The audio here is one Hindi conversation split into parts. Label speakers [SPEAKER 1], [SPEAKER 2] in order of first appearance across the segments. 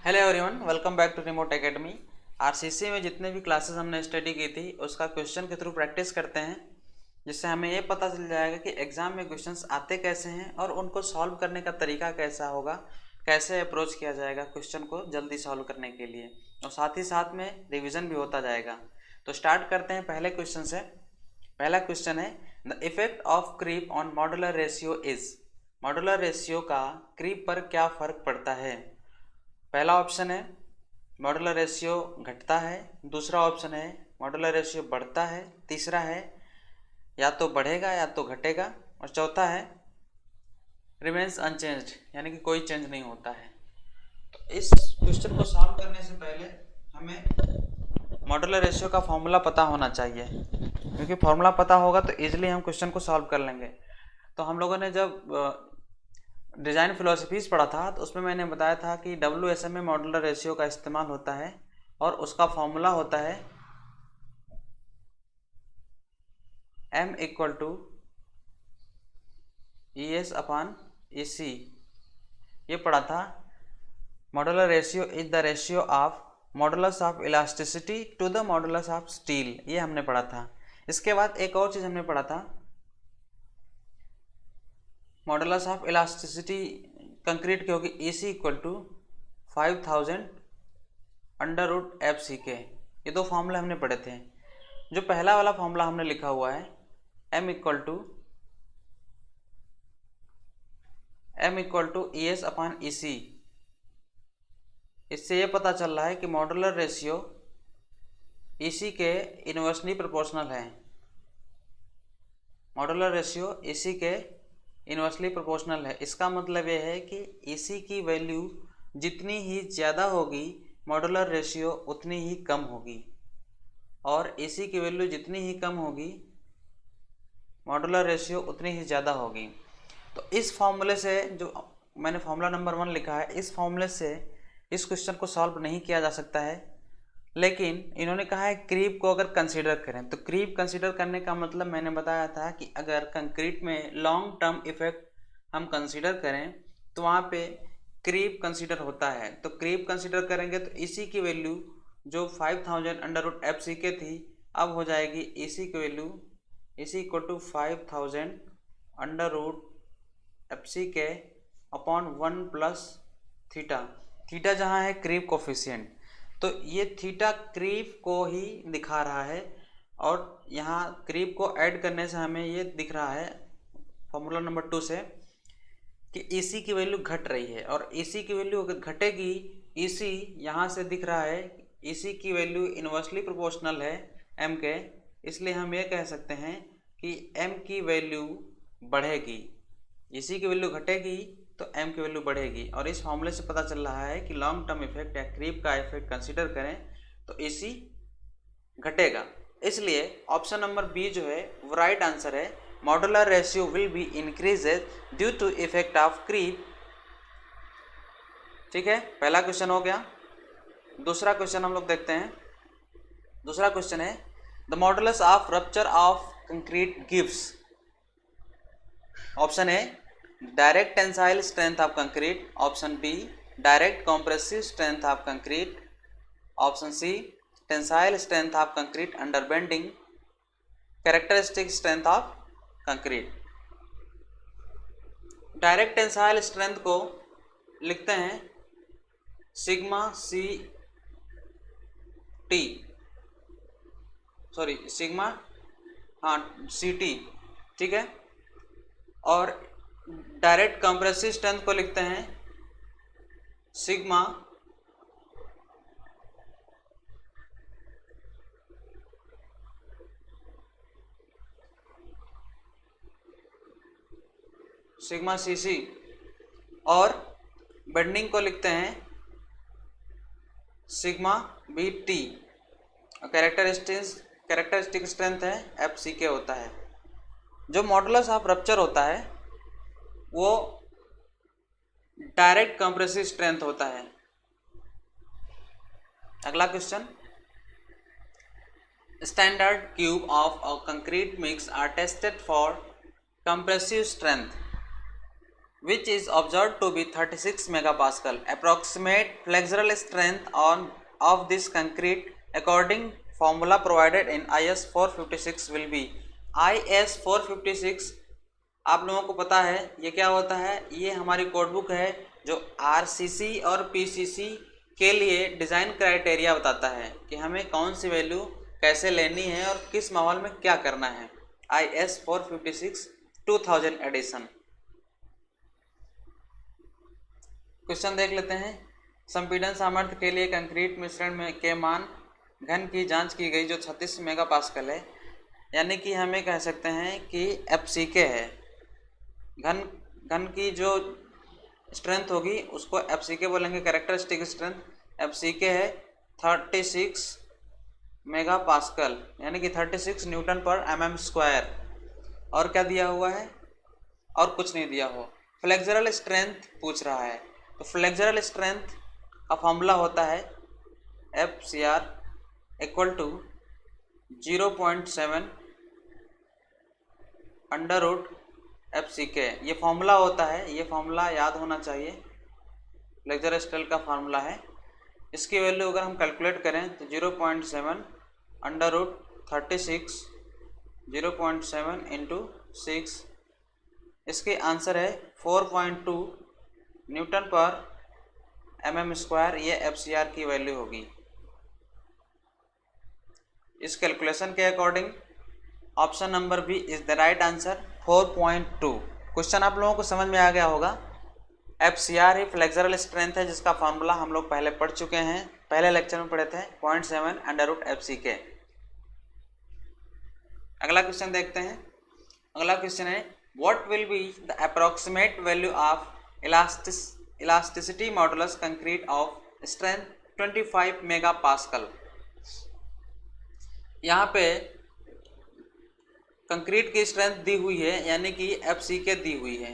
[SPEAKER 1] Hello everyone, welcome back to Remote Academy. RCC में जितने भी क्लासेस हमने स्टडी की थी उसका क्वेश्चन के थ्रू प्रैक्टिस करते हैं, जिससे हमें ये पता चल जाएगा कि एग्ज़ाम में क्वेश्चंस आते कैसे हैं और उनको सॉल्व करने का तरीका कैसा होगा, कैसे अप्रोच किया जाएगा क्वेश्चन को जल्दी सॉल्व करने के लिए, और साथ ही साथ में रिविज़न भी होता जाएगा। तो स्टार्ट करते हैं पहले क्वेश्चन से। पहला क्वेश्चन है, the effect of creep on modular ratio is. Modular ratio का क्रीप पर क्या फ़र्क पड़ता है? पहला ऑप्शन है मॉडुलर रेशियो घटता है, दूसरा ऑप्शन है मॉडुलर रेशियो बढ़ता है, तीसरा है या तो बढ़ेगा या तो घटेगा, और चौथा है रिमेन्स अनचेंज्ड, यानी कि कोई चेंज नहीं होता है। तो इस क्वेश्चन को सॉल्व करने से पहले हमें मॉडुलर रेशियो का फॉर्मूला पता होना चाहिए, क्योंकि फॉर्मूला पता होगा तो ईजिली हम क्वेश्चन को सॉल्व कर लेंगे। तो हम लोगों ने जब डिज़ाइन फिलोसफीज पढ़ा था तो उसमें मैंने बताया था कि WSM में मॉडुलर रेशियो का इस्तेमाल होता है और उसका फॉर्मूला होता है M equal to ES upon EC। ये पढ़ा था। Modular ratio is the ratio of modulus of elasticity to the modulus of steel, ये हमने पढ़ा था। इसके बाद एक और चीज़ हमने पढ़ा था, मॉडुलस ऑफ इलास्टिसिटी कंक्रीट की होगी EC equal to 5000 under root FCK। ये दो फॉर्मूले हमने पढ़े थे। जो पहला वाला फॉर्मूला हमने लिखा हुआ है M equal to ES upon EC, इससे ये पता चल रहा है कि मॉडुलर रेशियो EC के इन्वर्सली प्रोपोर्शनल है। मॉडुलर रेशियो EC के इन्वर्सली प्रोपोर्शनल है। इसका मतलब ये है कि EC की वैल्यू जितनी ही ज़्यादा होगी मॉडुलर रेशियो उतनी ही कम होगी, और EC की वैल्यू जितनी ही कम होगी मॉडुलर रेशियो उतनी ही ज़्यादा होगी। तो इस फॉर्मूले से, जो मैंने फॉर्मूला नंबर 1 लिखा है, इस फॉर्मूले से इस क्वेश्चन को सॉल्व नहीं किया जा सकता है। लेकिन इन्होंने कहा है क्रीप को अगर कंसीडर करें, तो क्रीप कंसीडर करने का मतलब मैंने बताया था कि अगर कंक्रीट में लॉन्ग टर्म इफेक्ट हम कंसीडर करें तो वहाँ पे क्रीप कंसीडर होता है। तो क्रीप कंसीडर करेंगे तो इसी की वैल्यू जो 5000 अंडर रूट FCK थी, अब हो जाएगी इसी की value EC equal to 5000 under root FCK upon 1 plus theta. Theta जहाँ है क्रीप कोफिशिएंट, तो ये थीटा क्रीप को ही दिखा रहा है, और यहाँ क्रीप को ऐड करने से हमें ये दिख रहा है फॉर्मूला नंबर 2 से कि EC की वैल्यू घट रही है, और EC की वैल्यू अगर घटेगी, EC यहाँ से दिख रहा है EC की वैल्यू इन्वर्सली प्रोपोर्शनल है M के, इसलिए हम ये कह सकते हैं कि M की वैल्यू बढ़ेगी। EC की वैल्यू घटेगी तो M की वैल्यू बढ़ेगी, और इस फॉर्मूले से पता चल रहा है कि लॉन्ग टर्म इफेक्ट या क्रीप का इफेक्ट कंसीडर करें तो EC घटेगा। इसलिए ऑप्शन नंबर बी जो है वो राइट आंसर है। Modular ratio will be increases due to effect of creep. ठीक है, पहला क्वेश्चन हो गया। दूसरा क्वेश्चन हम लोग देखते हैं। दूसरा क्वेश्चन है, the modulus of rupture of concrete gives. Option A direct tensile strength of concrete, option B direct compressive strength of concrete, option C tensile strength of concrete under bending, characteristic strength of concrete. Direct tensile strength को लिखते हैं sigma C T, sorry sigma, हाँ CT, ठीक है। और डायरेक्ट कंप्रेसिव स्ट्रेंथ को लिखते हैं सिग्मा CC, और बेंडिंग को लिखते हैं सिग्मा BT, और कैरेक्टरिस्टिक स्ट्रेंथ है FCK होता है। जो मॉडुलस ऑफ रप्चर होता है वो डायरेक्ट कंप्रेसिव स्ट्रेंथ होता है। अगला question, standard cube of a concrete mix are tested for compressive strength. which is observed to be 36 megapascal. Approximate flexural strength of this concrete according formula provided in IS 456 will be. IS 456 आप लोगों को पता है ये क्या होता है, ये हमारी कोड बुक है जो RCC और PCC के लिए डिज़ाइन क्राइटेरिया बताता है कि हमें कौन सी वैल्यू कैसे लेनी है और किस माहौल में क्या करना है। IS 456 2000 addition. क्वेश्चन देख लेते हैं। संपीड़न सामर्थ्य के लिए कंक्रीट मिश्रण में के मान घन की जांच की गई जो 36 मेगापास्कल है, यानी कि हमें कह सकते हैं कि FCK है। घन की जो स्ट्रेंथ होगी उसको FCK बोलेंगे, कैरेक्टरिस्टिक स्ट्रेंथ। FCK है 36 मेगापास्कल, यानी कि 36 न्यूटन पर mm स्क्वायर। और क्या दिया हुआ है, और कुछ नहीं दिया हो। फ्लेक्सुरल स्ट्रेंथ पूछ रहा है, तो फ्लेक्सुरल स्ट्रेंथ का फॉर्मूला होता है FCR equal to 0.7 under root FCK। ये फॉर्मूला होता है, ये फॉर्मूला याद होना चाहिए, फ्लेक्सुरल स्ट्रेंथ का फार्मूला है। इसकी वैल्यू अगर हम कैलकुलेट करें तो 0.7 अंडर रूट 36, 0.7 इंटू 6, इसके आंसर है 4.2 न्यूटन पर mm स्क्वायर। ये FCR की वैल्यू होगी। इस कैलकुलेशन के according option number B is the right answer, 4.2। Question आप लोगों को समझ में आ गया होगा। FCR ही फ्लेक्सुरल स्ट्रेंथ है जिसका फार्मूला हम लोग पहले पढ़ चुके हैं, पहले लेक्चर में पढ़े थे, 0.7 अंडर रूट FCK। अगला क्वेश्चन देखते हैं। अगला क्वेश्चन है what will be the approximate value of elasticity modulus concrete of strength 25 megapascal. यहाँ पे कंक्रीट की स्ट्रेंथ दी हुई है, यानी कि FCK दी हुई है।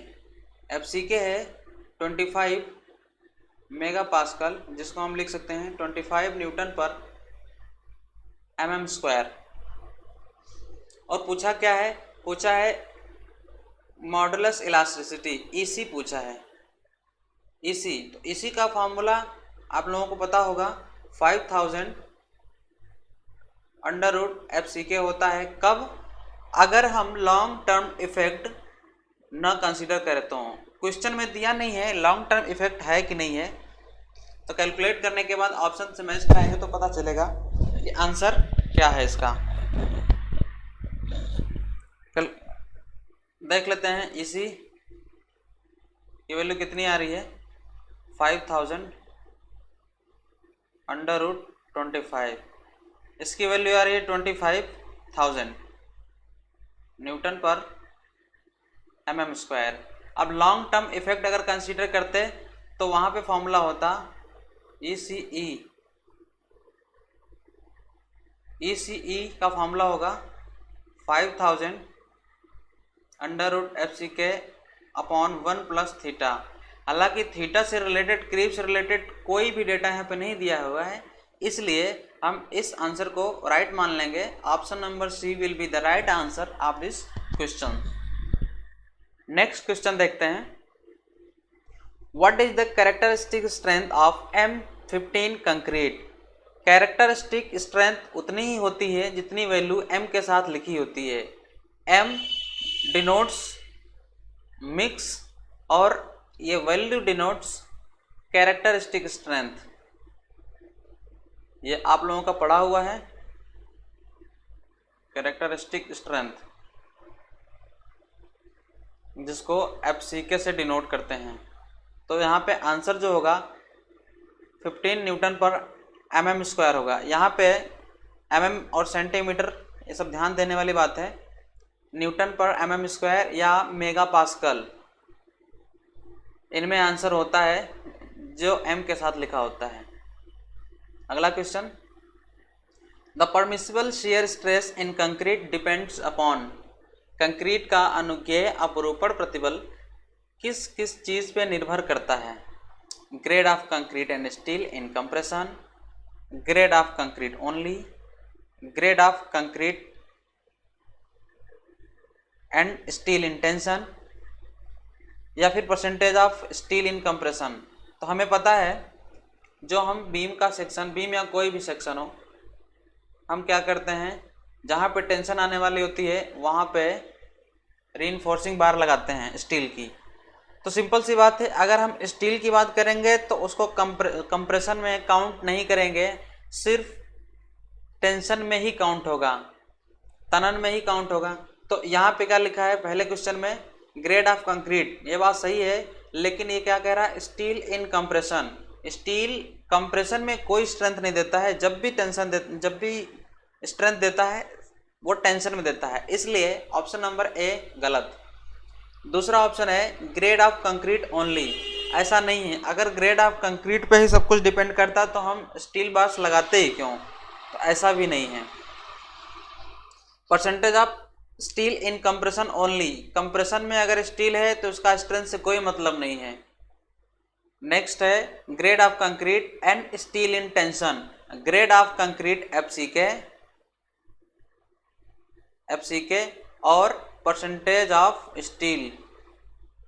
[SPEAKER 1] FCK है 25 मेगापास्कल, जिसको हम लिख सकते हैं 25 न्यूटन पर mm स्क्वायर। और पूछा क्या है, पूछा है मॉडुलस इलास्टिसिटी, EC पूछा है, EC। तो EC का फॉर्मूला आप लोगों को पता होगा, 5000 अंडर रूट FCK होता है। कब, अगर हम लॉन्ग टर्म इफेक्ट न कंसीडर करें तो। क्वेश्चन में दिया नहीं है लॉन्ग टर्म इफेक्ट है कि नहीं है, तो कैलकुलेट करने के बाद ऑप्शन से मैच कराएंगे तो पता चलेगा कि आंसर क्या है इसका। कल देख लेते हैं इसी की वैल्यू कितनी आ रही है, 5000 अंडर रूट 25, इसकी वैल्यू आ रही है 25,000 न्यूटन पर mm स्क्वायर। अब लॉन्ग टर्म इफेक्ट अगर कंसीडर करते तो वहाँ पे फॉर्मूला होता ECE का फॉर्मूला होगा 5000 under root FCK upon 1 plus theta. हालांकि थीटा से रिलेटेड, क्रीप से रिलेटेड कोई भी डेटा यहाँ पे नहीं दिया हुआ है, इसलिए हम इस आंसर को राइट मान लेंगे। Option number C will be the right answer of this question. Next question देखते हैं। What is the characteristic strength of M15 concrete. Characteristic strength उतनी ही होती है जितनी वैल्यू M के साथ लिखी होती है। M डिनोट्स मिक्स और ये वैल्यू डिनोट्स कैरेक्टरिस्टिक स्ट्रेंथ। ये आप लोगों का पढ़ा हुआ है, कैरेक्टरिस्टिक स्ट्रेंथ, जिसको FCK से डिनोट करते हैं। तो यहाँ पे आंसर जो होगा 15 न्यूटन पर mm स्क्वायर होगा। यहाँ पे mm और सेंटीमीटर ये सब ध्यान देने वाली बात है। न्यूटन पर mm स्क्वायर या मेगा पास्कल, इनमें आंसर होता है जो m के साथ लिखा होता है। अगला question, the permissible shear stress in concrete depends upon. Concrete का अनुज्ञेय अपरूपण प्रतिबल किस किस चीज़ पे निर्भर करता है। Grade of concrete and steel in compression, grade of concrete only, grade of concrete and steel in tension, या फिर percentage of steel in compression. तो हमें पता है जो हम बीम का सेक्शन, बीम या कोई भी सेक्शन हो, हम क्या करते हैं, जहाँ पे टेंशन आने वाली होती है वहाँ पे रीइंफोर्सिंग बार लगाते हैं स्टील की। तो सिंपल सी बात है, अगर हम स्टील की बात करेंगे तो उसको कंप्रेशन में काउंट नहीं करेंगे, सिर्फ टेंशन में ही काउंट होगा, तनन में ही काउंट होगा। तो यहाँ पे क्या लिखा है पहले क्वेश्चन में, ग्रेड ऑफ कंक्रीट, ये बात सही है, लेकिन ये क्या कह रहा है, स्टील इन कंप्रेशन। स्टील कंप्रेशन में कोई स्ट्रेंथ नहीं देता है, जब भी स्ट्रेंथ देता है वो टेंशन में देता है, इसलिए ऑप्शन नंबर ए गलत। दूसरा ऑप्शन है ग्रेड ऑफ कंक्रीट ओनली, ऐसा नहीं है। अगर ग्रेड ऑफ कंक्रीट पे ही सब कुछ डिपेंड करता तो हम स्टील बार्स लगाते ही क्यों, तो ऐसा भी नहीं है। Percentage of steel in compression only, compression में अगर स्टील है तो उसका स्ट्रेंथ से कोई मतलब नहीं है। नेक्स्ट है grade of concrete and steel in tension, grade of concrete FCK और परसेंटेज ऑफ स्टील,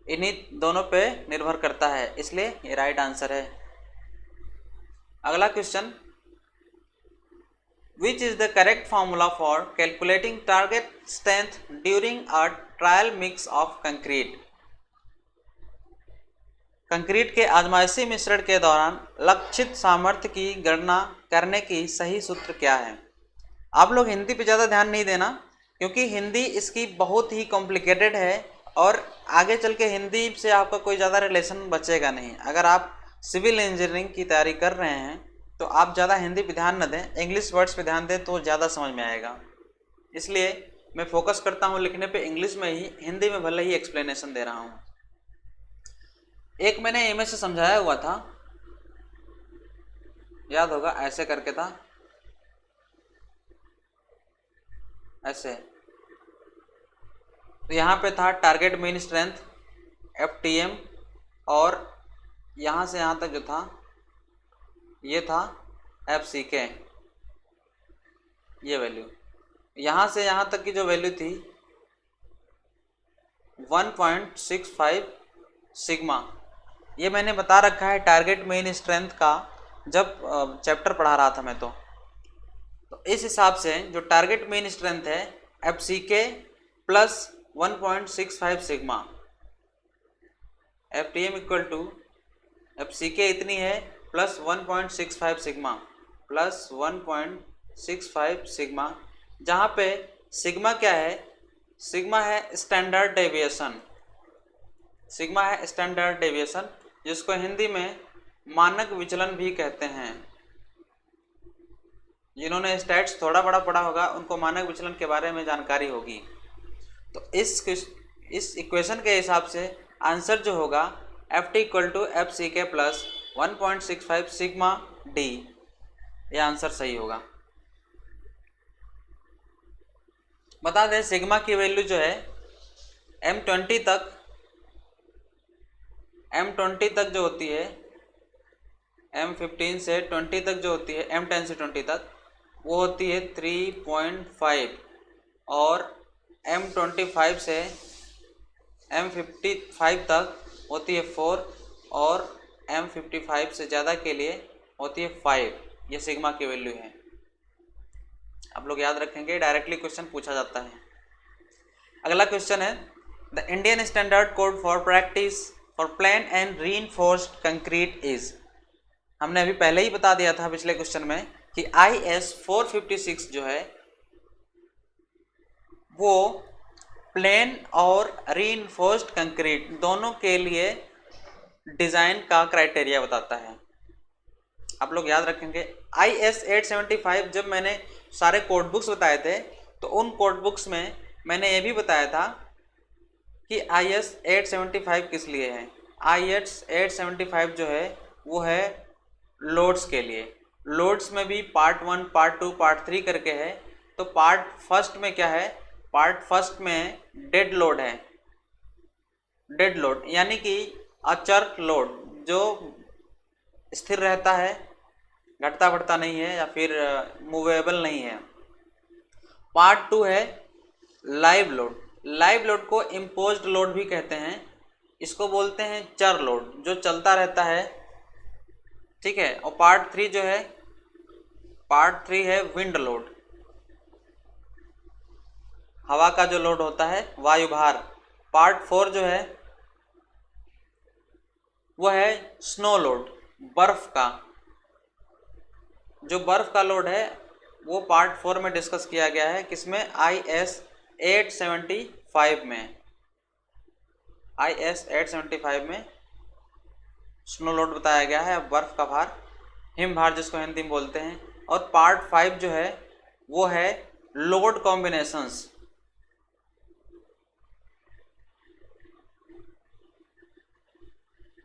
[SPEAKER 1] इन्हीं दोनों पे निर्भर करता है, इसलिए ये राइट आंसर है। अगला question, which is the correct formula for calculating target strength during a trial mix of concrete. Concrete के आजमाइशी मिश्रण के दौरान लक्षित सामर्थ्य की गणना करने की सही सूत्र क्या है। आप लोग हिंदी पे ज़्यादा ध्यान नहीं देना, क्योंकि हिंदी इसकी बहुत ही कॉम्प्लिकेटेड है और आगे चल के हिंदी से आपका कोई ज़्यादा रिलेशन बचेगा नहीं। अगर आप सिविल इंजीनियरिंग की तैयारी कर रहे हैं तो आप ज़्यादा हिंदी पे ध्यान न दें, इंग्लिश वर्ड्स पे ध्यान दें तो ज़्यादा समझ में आएगा। इसलिए मैं फोकस करता हूँ लिखने पे इंग्लिश में ही, हिंदी में भले ही एक्सप्लेनेशन दे रहा हूँ। एक मैंने इमेज से समझाया हुआ था, याद होगा, ऐसे करके था, ऐसे। तो यहाँ पे था टारगेट मीन स्ट्रेंथ FTM, और यहाँ से यहाँ तक जो था ये था FCK, ये वैल्यू। यहाँ से यहाँ तक की जो वैल्यू थी 1.65 सिग्मा, ये मैंने बता रखा है टारगेट मीन स्ट्रेंथ का, जब चैप्टर पढ़ा रहा था मैं। तो इस हिसाब से जो टारगेट मीन स्ट्रेंथ है FCK plus 1.65 sigma, FTM equal to FCK इतनी है प्लस 1.65 सिग्मा, प्लस 1.65 सिग्मा, जहाँ पे सिग्मा क्या है, सिग्मा है स्टैंडर्ड डेविएशन, सिग्मा है स्टैंडर्ड डेविएशन, जिसको हिंदी में मानक विचलन भी कहते हैं। जिन्होंने स्टैट्स थोड़ा बड़ा पढ़ा होगा उनको मानक विचलन के बारे में जानकारी होगी। तो इस इक्वेशन के हिसाब से आंसर जो होगा FT equal to FCK plus 1.65 sigma D, ये आंसर सही होगा। बता दें सिग्मा की वैल्यू जो है M20 तक जो होती है, M15 से 20 तक जो होती है, M10 से 20 तक वो होती है 3.5, और M25 से M55 तक होती है 4, और M55 से ज़्यादा के लिए होती है 5। ये सिग्मा की वैल्यू है, आप लोग याद रखेंगे, डायरेक्टली क्वेश्चन पूछा जाता है। अगला क्वेश्चन है, the Indian standard code for practice for plain and reinforced concrete is. हमने अभी पहले ही बता दिया था पिछले क्वेश्चन में कि IS 456 जो है वो प्लेन और रीइंफोर्स्ड कंक्रीट दोनों के लिए डिज़ाइन का क्राइटेरिया बताता है। आप लोग याद रखेंगे IS 875, जब मैंने सारे कोड बुक्स बताए थे तो उन कोड बुक्स में मैंने ये भी बताया था कि IS 875 किस लिए है। IS 875 जो है वो है लोड्स के लिए। लोड्स में भी पार्ट 1, पार्ट 2, पार्ट 3 करके है। तो पार्ट फर्स्ट में क्या है, पार्ट फर्स्ट में डेड लोड है। डेड लोड यानी कि अचर लोड, जो स्थिर रहता है, घटता बढ़ता नहीं है या फिर मूवेबल नहीं है। पार्ट 2 है लाइव लोड। लाइव लोड को इम्पोज्ड लोड भी कहते हैं। इसको बोलते हैं चर लोड, जो चलता रहता है, ठीक है। और पार्ट 3 जो है, पार्ट 3 है विंड लोड, हवा का जो लोड होता है, वायु भार। पार्ट 4 जो है वो है स्नो लोड, बर्फ का, जो बर्फ का लोड है वो पार्ट 4 में डिस्कस किया गया है। किसमें? IS 875 में, IS 875 में स्नो लोड बताया गया है, बर्फ का भार, हिम भार जिसको हिंदी में बोलते हैं। और पार्ट 5 जो है वो है लोड कॉम्बिनेशंस,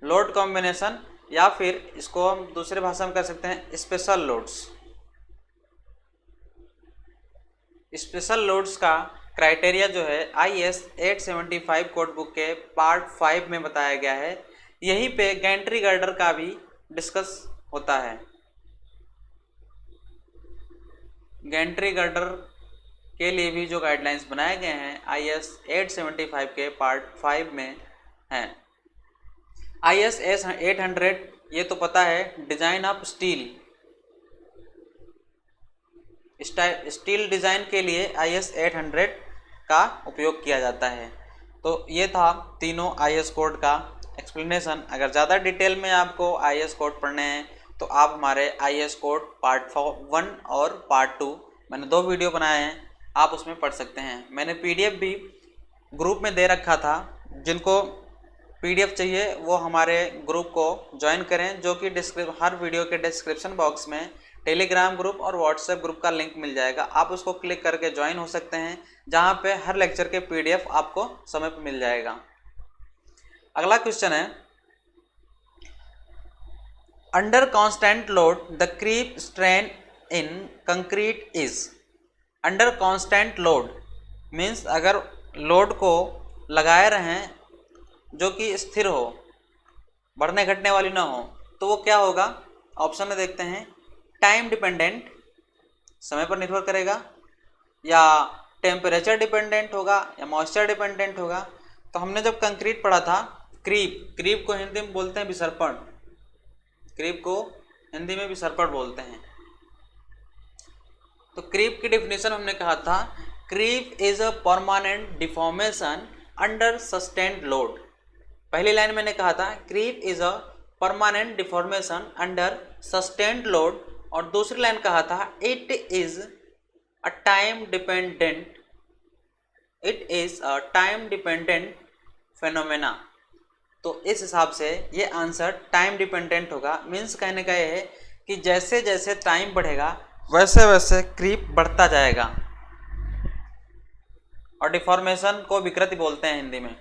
[SPEAKER 1] लोड कॉम्बिनेशन, या फिर इसको हम दूसरे भाषा में कह सकते हैं स्पेशल लोड्स। स्पेशल लोड्स का क्राइटेरिया जो है IS 875 कोड बुक के पार्ट 5 में बताया गया है। यहीं पे गैंट्री गर्डर का भी डिस्कस होता है। गैंट्री गर्डर के लिए भी जो गाइडलाइंस बनाए गए हैं IS 875 के पार्ट 5 में हैं। IS 800 ये तो पता है, design of steel, steel design के लिए IS 800 का उपयोग किया जाता है। तो ये था तीनों IS कोड का एक्सप्लेनेशन। अगर ज़्यादा डिटेल में आपको IS कोड पढ़ने हैं तो आप हमारे IS कोड पार्ट 1 और पार्ट 2, मैंने 2 वीडियो बनाए हैं, आप उसमें पढ़ सकते हैं। मैंने PDF भी ग्रुप में दे रखा था, जिनको PDF चाहिए वो हमारे ग्रुप को ज्वाइन करें, जो कि हर वीडियो के डिस्क्रिप्शन बॉक्स में टेलीग्राम ग्रुप और व्हाट्सएप ग्रुप का लिंक मिल जाएगा। आप उसको क्लिक करके ज्वाइन हो सकते हैं, जहां पे हर लेक्चर के PDF आपको समय पर मिल जाएगा। अगला क्वेश्चन है, under constant load the creep strain in concrete is. Under constant load means अगर लोड को लगाए रहें जो कि स्थिर हो, बढ़ने घटने वाली ना हो, तो वो क्या होगा? ऑप्शन में देखते हैं, टाइम डिपेंडेंट, समय पर निर्भर करेगा, या टेम्परेचर डिपेंडेंट होगा, या मॉइस्चर डिपेंडेंट होगा। तो हमने जब कंक्रीट पढ़ा था, क्रीप को हिंदी में बोलते हैं विसर्पण, क्रीप को हिंदी में विसर्पण बोलते हैं। तो क्रीप की डेफिनेशन हमने कहा था, creep is a permanent deformation under sustained load. पहली लाइन मैंने कहा था creep is a permanent deformation under sustained load, और दूसरी लाइन कहा था it is a time dependent phenomena. तो इस हिसाब से ये आंसर टाइम डिपेंडेंट होगा। मीन्स कहने का ये है कि जैसे जैसे टाइम बढ़ेगा वैसे वैसे क्रीप बढ़ता जाएगा, और डिफॉर्मेशन को विकृति बोलते हैं हिंदी में।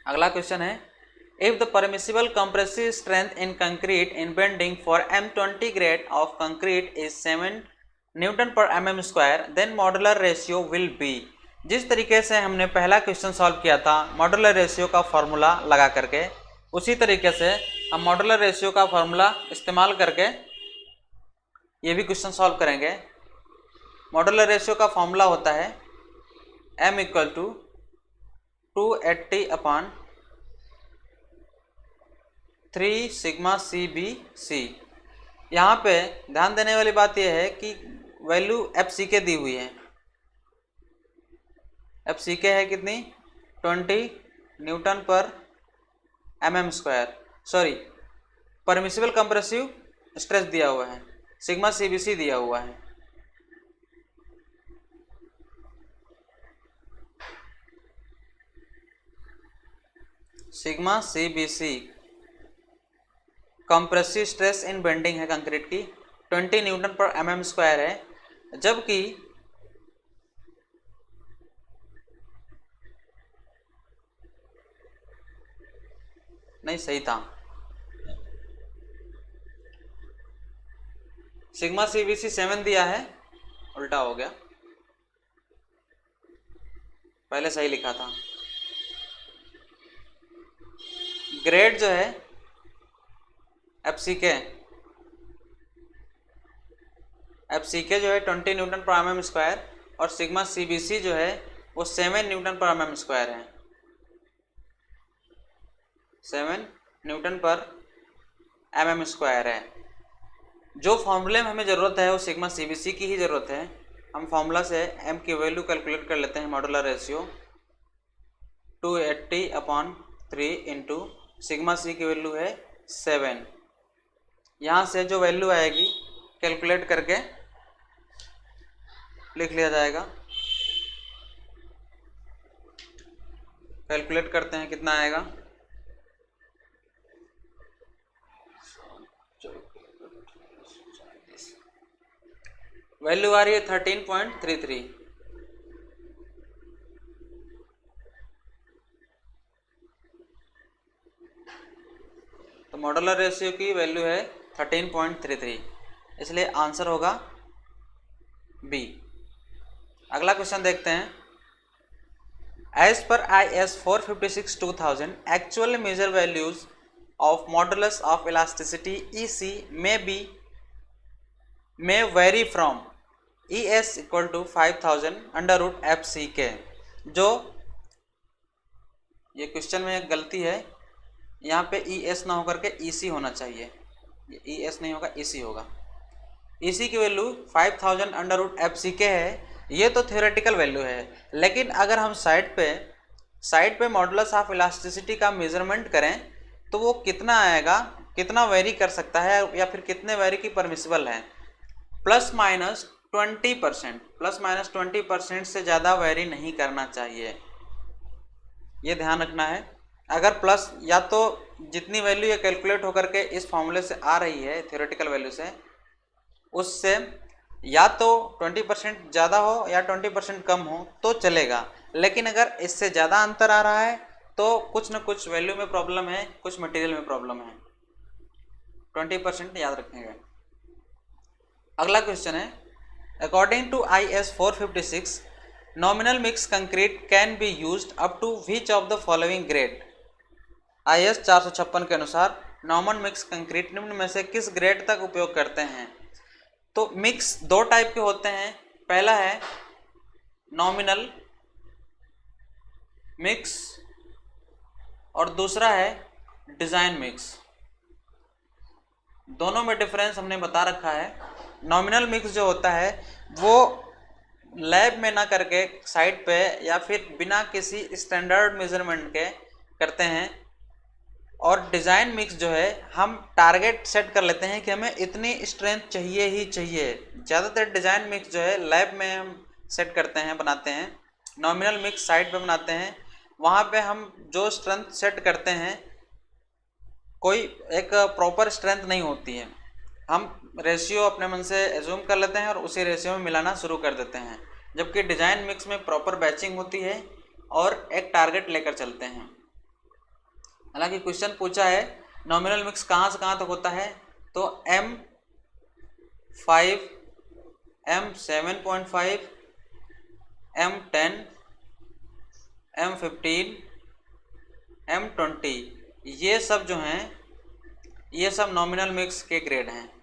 [SPEAKER 1] अगला क्वेश्चन है, if the permissible compressive strength in concrete in bending for M20 grade of concrete is 7 newton per mm², then modular ratio will be. जिस तरीके से हमने पहला क्वेश्चन सॉल्व किया था मॉडुलर रेशियो का फॉर्मूला लगा करके, उसी तरीके से हम मॉडुलर रेशियो का फॉर्मूला इस्तेमाल करके ये भी क्वेश्चन सॉल्व करेंगे। मॉडुलर रेशियो का फॉर्मूला होता है M = 280/3 सिग्मा CBC। यहाँ पे ध्यान देने वाली बात यह है कि वैल्यू FCK दी हुई है। FCK है कितनी? 20 Newton per mm², sorry permissible compressive stress दिया हुआ है, सिग्मा CBC दिया हुआ है। Sigma CBC compressive stress in bending है कंक्रीट की, 20 न्यूटन पर mm² है, जबकि नहीं सही था, सिग्मा CBC 7 दिया है, उल्टा हो गया, पहले सही लिखा था। ग्रेड जो है FCK जो है 20 न्यूटन पर mm², और सिग्मा CBC जो है वो 7 न्यूटन पर mm² है। 7 न्यूटन पर mm स्क्वायर है। जो फॉर्मूले में हमें ज़रूरत है वो सिग्मा CBC की ही ज़रूरत है। हम फॉर्मूला से m की वैल्यू कैलकुलेट कर लेते हैं। Modular ratio 280/3 into sigma C की वैल्यू है 7। यहाँ से जो वैल्यू आएगी कैलकुलेट करके लिख लिया जाएगा। कैलकुलेट करते हैं कितना आएगा। वैल्यू आ रही है 13.33। तो मॉडुलर रेशियो की वैल्यू है 13.33, इसलिए आंसर होगा बी। अगला क्वेश्चन देखते हैं। As per IS 456/2000 actual measured values of modulus of elasticity EC may vary from ES equal to 5000 under root FCK। जो ये क्वेश्चन में एक गलती है, यहाँ पे ES ना होकर के EC होना चाहिए। ये ES नहीं होगा, EC होगा। EC की वैल्यू 5000 अंडर रूट FCK है। ये तो थ्योरेटिकल वैल्यू है, लेकिन अगर हम साइड पे मॉडुलस ऑफ इलास्टिसिटी का मेजरमेंट करें तो वो कितना आएगा, कितना वेरी कर सकता है या फिर कितने वेरी की परमिसिबल है। प्लस माइनस 20% से ज़्यादा वेरी नहीं करना चाहिए, ये ध्यान रखना है। अगर प्लस या तो जितनी वैल्यू ये कैलकुलेट होकर के इस फॉर्मूले से आ रही है थ्योरेटिकल वैल्यू से, उससे या तो 20% ज़्यादा हो या 20% कम हो तो चलेगा। लेकिन अगर इससे ज़्यादा अंतर आ रहा है तो कुछ न कुछ वैल्यू में प्रॉब्लम है, कुछ मटेरियल में प्रॉब्लम है। 20% याद रखेंगे। अगला क्वेश्चन है, according to IS 456 nominal mix concrete can be used up to which of the following grade. IS 456 के अनुसार नॉर्मल मिक्स कंक्रीट निम्न में से किस ग्रेड तक उपयोग करते हैं। तो मिक्स दो टाइप के होते हैं। पहला है नॉमिनल मिक्स और दूसरा है डिज़ाइन मिक्स। दोनों में डिफरेंस हमने बता रखा है। नॉमिनल मिक्स जो होता है वो लैब में ना करके साइट पे या फिर बिना किसी स्टैंडर्ड मेजरमेंट के करते हैं। और डिज़ाइन मिक्स जो है हम टारगेट सेट कर लेते हैं कि हमें इतनी स्ट्रेंथ चाहिए ही चाहिए। ज़्यादातर डिज़ाइन मिक्स जो है लैब में हम सेट करते हैं, बनाते हैं। नॉमिनल मिक्स साइट पे बनाते हैं, वहाँ पे हम जो स्ट्रेंथ सेट करते हैं कोई एक प्रॉपर स्ट्रेंथ नहीं होती है। हम रेशियो अपने मन से एज्यूम कर लेते हैं और उसी रेशियो में मिलाना शुरू कर देते हैं, जबकि डिज़ाइन मिक्स में प्रॉपर बैचिंग होती है और एक टारगेट लेकर चलते हैं। हालांकि क्वेश्चन पूछा है नॉमिनल मिक्स कहाँ से कहाँ तक होता है, तो M5, M7.5, M10, M15, M20, ये सब जो हैं ये सब नॉमिनल मिक्स के ग्रेड हैं।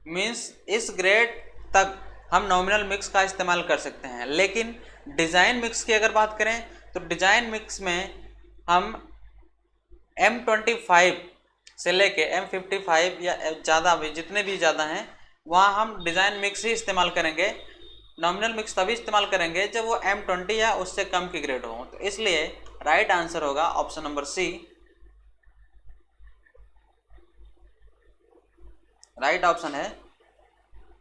[SPEAKER 1] मीन्स इस ग्रेड तक हम नॉमिनल मिक्स का इस्तेमाल कर सकते हैं। लेकिन डिज़ाइन मिक्स की अगर बात करें तो डिज़ाइन मिक्स में हम M25 से लेके M55 या ज़्यादा भी, जितने भी ज़्यादा हैं वहाँ हम डिज़ाइन मिक्स ही इस्तेमाल करेंगे। नॉमिनल मिक्स तभी इस्तेमाल करेंगे जब वो M20 या उससे कम की ग्रेड हो। तो इसलिए राइट आंसर होगा option number C. Right option है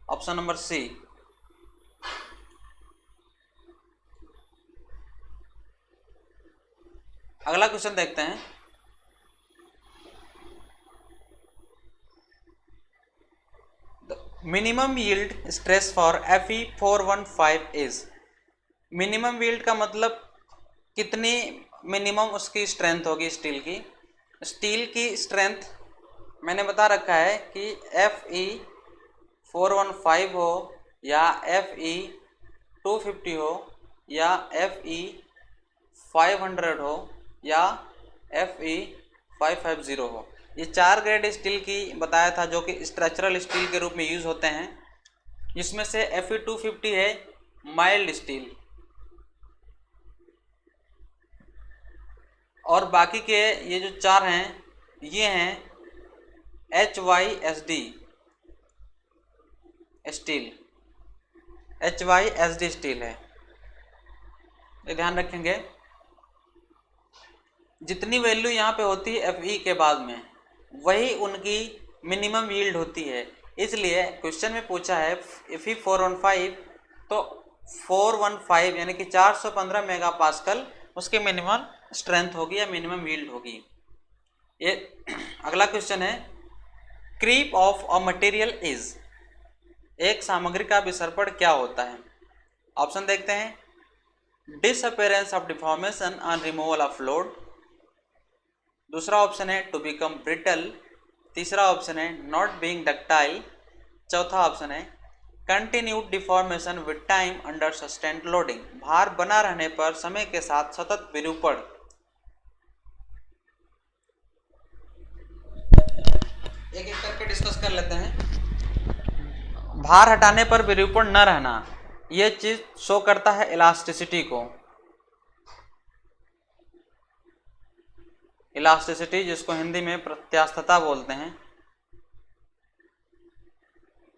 [SPEAKER 1] ऑप्शन नंबर सी। अगला क्वेश्चन देखते हैं। Minimum yield stress for Fe 415 is. Minimum yield का मतलब कितनी मिनिमम उसकी स्ट्रेंथ होगी स्टील की। स्टील की स्ट्रेंथ मैंने बता रखा है कि Fe 415 हो या Fe 250 हो या Fe 500 हो या Fe 550 हो। ये चार ग्रेड स्टील की बताया था जो कि स्ट्रक्चरल स्टील के रूप में यूज़ होते हैं। इसमें से Fe 250 है माइल्ड स्टील। और बाकी के ये जो 4 हैं ये हैं HYSD स्टील, HYSD स्टील है, ये ध्यान रखेंगे। जितनी वैल्यू यहाँ पे होती है FE के बाद में वही उनकी मिनिमम यील्ड होती है। इसलिए क्वेश्चन में पूछा है FE 415 तो 415 यानी कि 415 मेगापास्कल उसकी मिनिमम स्ट्रेंथ होगी या मिनिमम यील्ड होगी। ये अगला क्वेश्चन है creep of a material is, एक सामग्री का विसर्पण क्या होता है। ऑप्शन देखते हैं, disappearance of deformation on removal of load, दूसरा ऑप्शन है टू बिकम ब्रिटल, तीसरा ऑप्शन है नॉट बीइंग डक्टाइल, चौथा ऑप्शन है continued deformation with time under sustained loading, भार बना रहने पर समय के साथ सतत विरूपण। एक एक करके डिस्कस कर लेते हैं। भार हटाने पर विरूपण न रहना, यह चीज शो करता है इलास्टिसिटी को, इलास्टिसिटी जिसको हिंदी में प्रत्यास्थता बोलते हैं,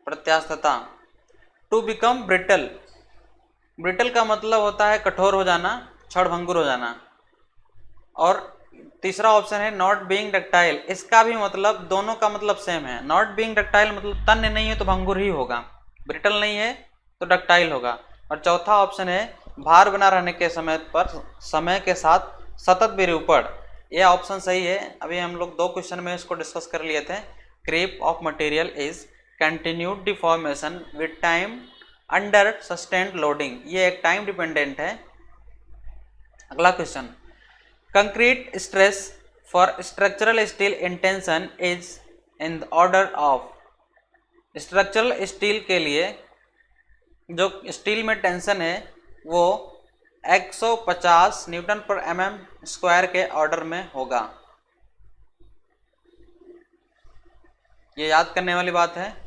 [SPEAKER 1] प्रत्यास्थता। टू बिकम ब्रिटल, ब्रिटल का मतलब होता है कठोर हो जाना, क्षणभंगुर हो जाना। और तीसरा ऑप्शन है नॉट बीइंग डक्टाइल, इसका भी मतलब दोनों का मतलब सेम है। नॉट बीइंग डक्टाइल मतलब तन्य नहीं है तो भंगुर ही होगा, ब्रिटल नहीं है तो डक्टाइल होगा। और चौथा ऑप्शन है भार बना रहने के समय पर समय के साथ सतत विरूपण, ये ऑप्शन सही है। अभी हम लोग 2 क्वेश्चन में इसको डिस्कस कर लिए थे। Creep of material is continued deformation with time under sustained loading, ये एक टाइम डिपेंडेंट है। अगला question, concrete stress for structural steel in tension is in the order of, structural steel के लिए जो स्टील में टेंशन है वो 150 न्यूटन पर mm स्क्वायर के ऑर्डर में होगा। ये याद करने वाली बात है।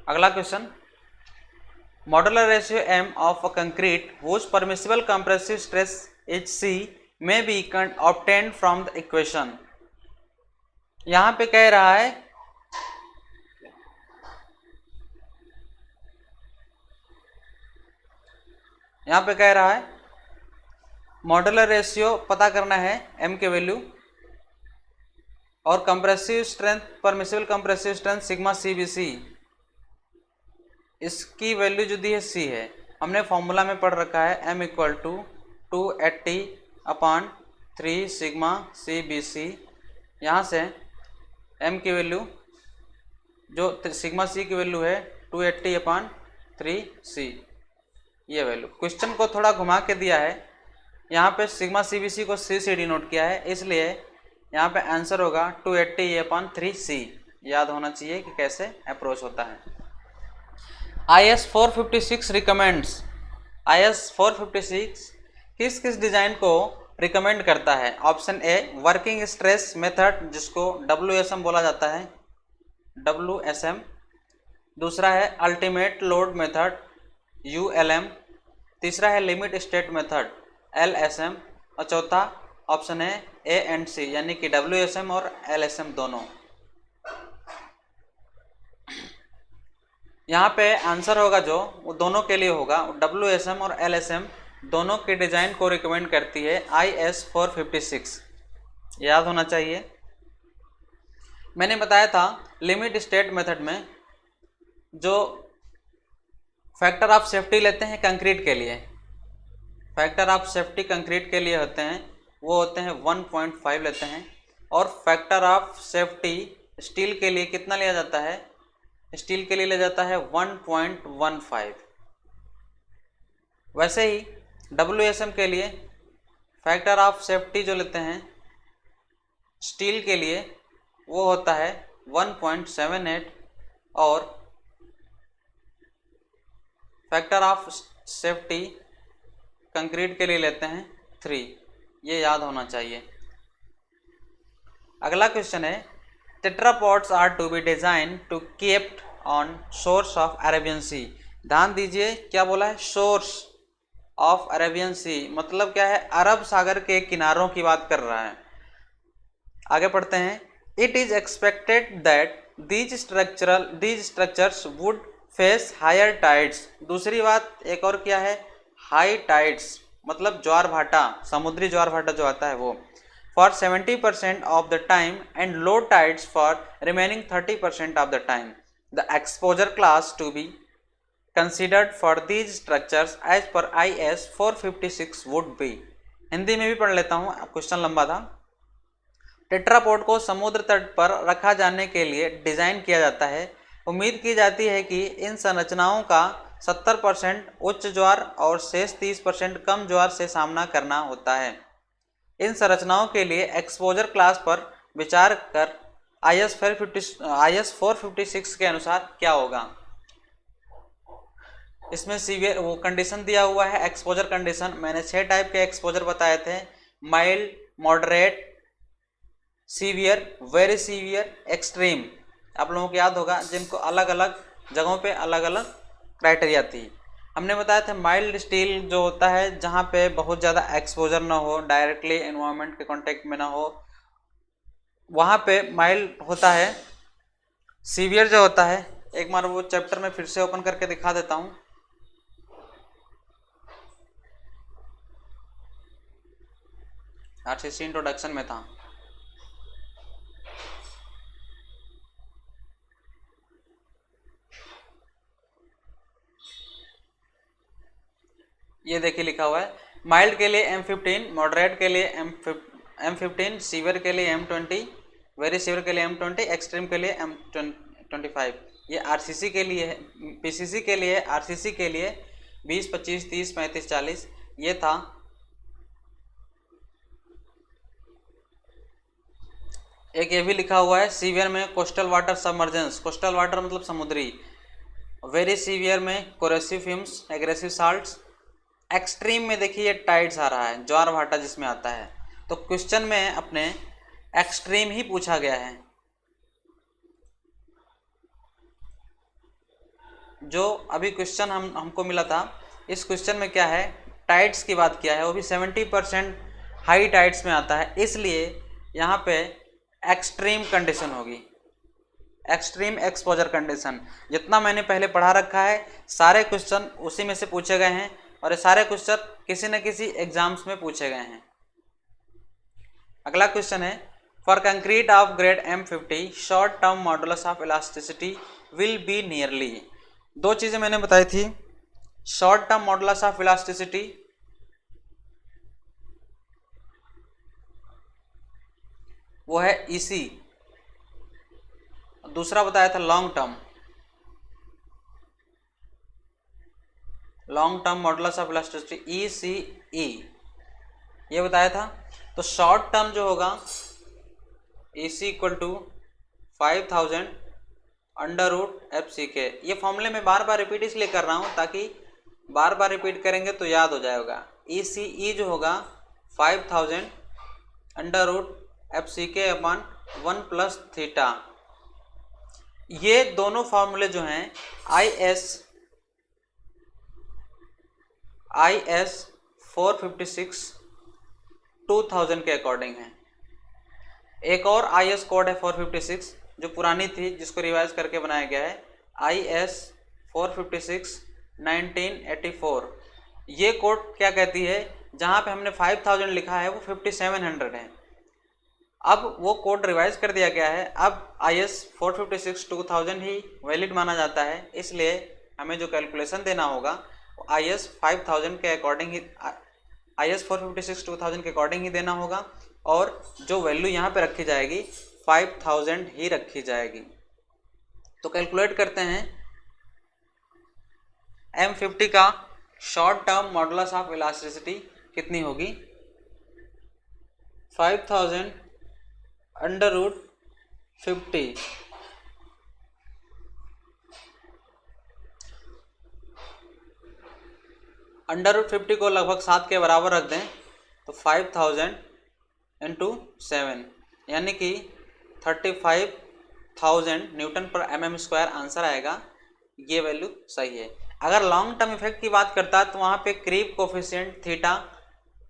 [SPEAKER 1] अगला question, modular ratio M of a concrete whose permissible compressive stress is C may be obtained from the equation। यहां पे कह रहा है मॉडुलर रेशियो पता करना है M के वैल्यू और compressive strength, permissible compressive strength sigma CBC, इसकी वैल्यू जो दी है C है। हमने फॉर्मूला में पढ़ रखा है M equal to 280/3 sigma CBC। यहाँ से M की वैल्यू जो सिग्मा C की वैल्यू है 280/3C, ये वैल्यू। क्वेश्चन को थोड़ा घुमा के दिया है, यहाँ पे सिग्मा CBC को C से डिनोट किया है, इसलिए यहाँ पे आंसर होगा 280/3C। याद होना चाहिए कि कैसे अप्रोच होता है। IS 456 रिकमेंड्स, IS 456 किस किस डिज़ाइन को रिकमेंड करता है। Option a working stress method जिसको WSM बोला जाता है, WSM। दूसरा है अल्टीमेट लोड मेथड ULM, तीसरा है लिमिट स्टेट मेथड LSM और चौथा ऑप्शन है A एंड C यानी कि WSM और LSM दोनों। यहाँ पे आंसर होगा जो वो दोनों के लिए होगा, WSM और LSM दोनों के डिज़ाइन को रिकमेंड करती है IS 456, याद होना चाहिए। मैंने बताया था लिमिट स्टेट मेथड में जो फैक्टर ऑफ सेफ्टी लेते हैं कंक्रीट के लिए, फैक्टर ऑफ सेफ्टी कंक्रीट के लिए होते हैं वो होते हैं 1.5 लेते हैं, और फैक्टर ऑफ सेफ्टी स्टील के लिए कितना लिया जाता है, स्टील के लिए लिया जाता है 1.15। वैसे ही WSM के लिए फैक्टर ऑफ सेफ्टी जो लेते हैं स्टील के लिए वो होता है 1.78 और फैक्टर ऑफ सेफ्टी कंक्रीट के लिए लेते हैं 3। ये याद होना चाहिए। अगला क्वेश्चन है tetrapods are to be design to kept on shores of Arabian Sea. ध्यान दीजिए क्या बोला है, सोर्स ऑफ अरेबियन सी, मतलब क्या है, अरब सागर के किनारों की बात कर रहा है। आगे पढ़ते हैं। It is expected that these structures would face higher tides. दूसरी बात एक और क्या है, हाई टाइड्स मतलब ज्वार भाटा, समुद्री ज्वार भाटा जो आता है वो, for 70% of the time and low tides for remaining 30% of the time. The exposure class to be considered for these structures as per IS 456 would be. Hindi में भी पढ़ लेता हूँ, क्वेश्चन लंबा था। टेट्रापोड को समुद्र तट पर रखा जाने के लिए डिज़ाइन किया जाता है। उम्मीद की जाती है कि इन संरचनाओं का 70% उच्च ज्वार और शेष 30% कम ज्वार से सामना करना होता है। इन संरचनाओं के लिए एक्सपोजर क्लास पर विचार कर IS 456 के अनुसार क्या होगा। इसमें सीवियर वो कंडीशन दिया हुआ है, एक्सपोजर कंडीशन। मैंने 6 टाइप के एक्सपोजर बताए थे, mild, moderate, severe, very severe, extreme. आप लोगों को याद होगा, जिनको अलग अलग जगहों पे अलग अलग क्राइटेरिया थी। हमने बताया था माइल्ड स्टील जो होता है, जहाँ पे बहुत ज़्यादा एक्सपोजर ना हो, डायरेक्टली एनवायरनमेंट के कांटेक्ट में ना हो, वहाँ पे माइल्ड होता है। सीवियर जो होता है, एक बार वो चैप्टर में फिर से ओपन करके दिखा देता हूँ। RCC इंट्रोडक्शन में था। ये देखिए लिखा हुआ है, माइल्ड के लिए M15, मॉडरेट के लिए M15, सीवियर के लिए M20, वेरी सीवियर के लिए M20, एक्सट्रीम के लिए M25। ये RCC के लिए है। PCC के लिए, RCC के लिए 20, 25, 30, 35, 40 ये था। एक ये भी लिखा हुआ है, सीवियर में coastal water submergence, coastal water मतलब समुद्री। वेरी सीवियर में coercive fumes, aggressive salts. Extreme में देखिए ये टाइड्स आ रहा है, ज्वार भाटा जिसमें आता है। तो क्वेश्चन में अपने एक्सट्रीम ही पूछा गया है। जो अभी क्वेश्चन हमको मिला था, इस क्वेश्चन में क्या है, टाइड्स की बात किया है, वो भी 70% हाई टाइड्स में आता है, इसलिए यहाँ पे एक्सट्रीम कंडीशन होगी, एक्सट्रीम एक्सपोजर कंडीशन। जितना मैंने पहले पढ़ा रखा है सारे क्वेश्चन उसी में से पूछे गए हैं, और ये सारे क्वेश्चन किसी न किसी एग्जाम्स में पूछे गए हैं। अगला क्वेश्चन है, for concrete of grade M50 short term modulus of elasticity will be nearly. दो चीज़ें मैंने बताई थी, short term modulus of elasticity वो है EC, दूसरा बताया था long term modulus of elasticity ECE, ये बताया था। तो शॉर्ट टर्म जो होगा EC इक्वल टू 5000 √FCK। ये फॉर्मूले में बार बार रिपीट इसलिए कर रहा हूँ ताकि बार बार रिपीट करेंगे तो याद हो जाएगा। ECE जो होगा 5000 √FCK अपॉन 1 + थीटा। ये दोनों फार्मूले जो हैं IS 456 2000 के अकॉर्डिंग है। एक और IS कोड है 456 जो पुरानी थी, जिसको रिवाइज करके बनाया गया है, IS 456 1984। ये कोड क्या कहती है, जहाँ पे हमने 5000 लिखा है वो 5700 है। अब वो कोड रिवाइज कर दिया गया है, अब IS 456 2000 ही वैलिड माना जाता है, इसलिए हमें जो कैलकुलेशन देना होगा वो IS 5000 के अकॉर्डिंग ही, IS 456 2000 के अकॉर्डिंग ही देना होगा, और जो वैल्यू यहाँ पे रखी जाएगी 5000 ही रखी जाएगी। तो कैलकुलेट करते हैं, M50 का short term modulus of elasticity कितनी होगी, 5000 √50। √50 को लगभग 7 के बराबर रख दें तो 5000 × 7 यानी कि 35 1000 न्यूटन पर mm² आंसर आएगा, ये वैल्यू सही है। अगर लॉन्ग टर्म इफेक्ट की बात करता तो वहाँ पे क्रीप कोफिशिएंट थीटा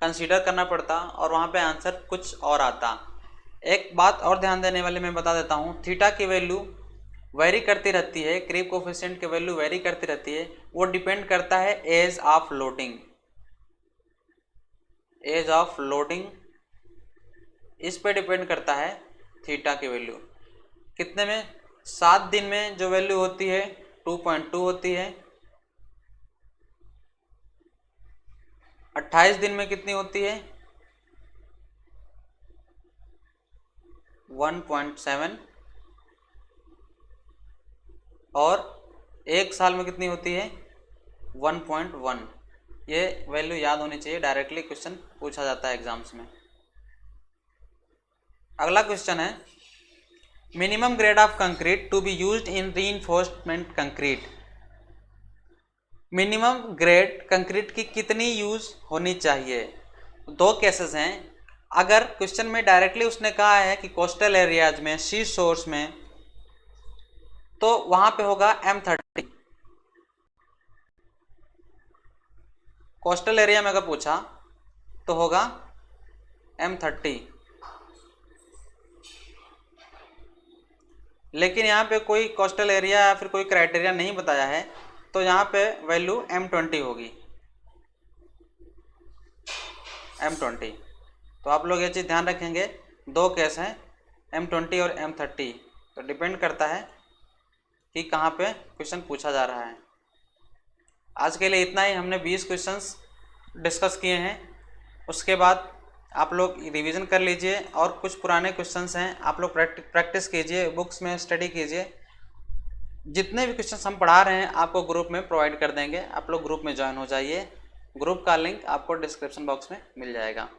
[SPEAKER 1] कंसीडर करना पड़ता और वहाँ पे आंसर कुछ और आता। एक बात और ध्यान देने वाली मैं बता देता हूँ, थीटा की वैल्यू वेरी करती रहती है, क्रीप कोफिशिएंट की वैल्यू वेरी करती रहती है, वो डिपेंड करता है age of loading. Age of loading इस पे डिपेंड करता है थीटा की वैल्यू। कितने में? 7 दिन में जो वैल्यू होती है 2.2 होती है, 28 दिन में कितनी होती है 1.7, और 1 साल में कितनी होती है 1.1। ये वैल्यू याद होनी चाहिए, डायरेक्टली क्वेश्चन पूछा जाता है एग्जाम्स में। अगला क्वेश्चन है, minimum grade of concrete to be used in reinforcement concrete. Minimum grade concrete की कितनी यूज होनी चाहिए? दो केसेस हैं। अगर क्वेश्चन में डायरेक्टली उसने कहा है कि कोस्टल एरियाज में, सी शोर्स में, तो वहां पे होगा M30। कोस्टल एरिया में अगर पूछा तो होगा M30, लेकिन यहाँ पे कोई कोस्टल एरिया या फिर कोई क्राइटेरिया नहीं बताया है, तो यहाँ पे वैल्यू M20 होगी, M20। तो आप लोग ये चीज़ ध्यान रखेंगे, दो केस हैं M20 और M30, तो डिपेंड करता है कि कहाँ पे क्वेश्चन पूछा जा रहा है। आज के लिए इतना ही, हमने 20 क्वेश्चंस डिस्कस किए हैं। उसके बाद आप लोग रिवीजन कर लीजिए और कुछ पुराने क्वेश्चंस हैं आप लोग प्रैक्टिस कीजिए, बुक्स में स्टडी कीजिए। जितने भी क्वेश्चंस हम पढ़ा रहे हैं आपको ग्रुप में प्रोवाइड कर देंगे, आप लोग ग्रुप में ज्वाइन हो जाइए। ग्रुप का लिंक आपको डिस्क्रिप्शन बॉक्स में मिल जाएगा।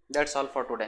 [SPEAKER 1] That's all for today.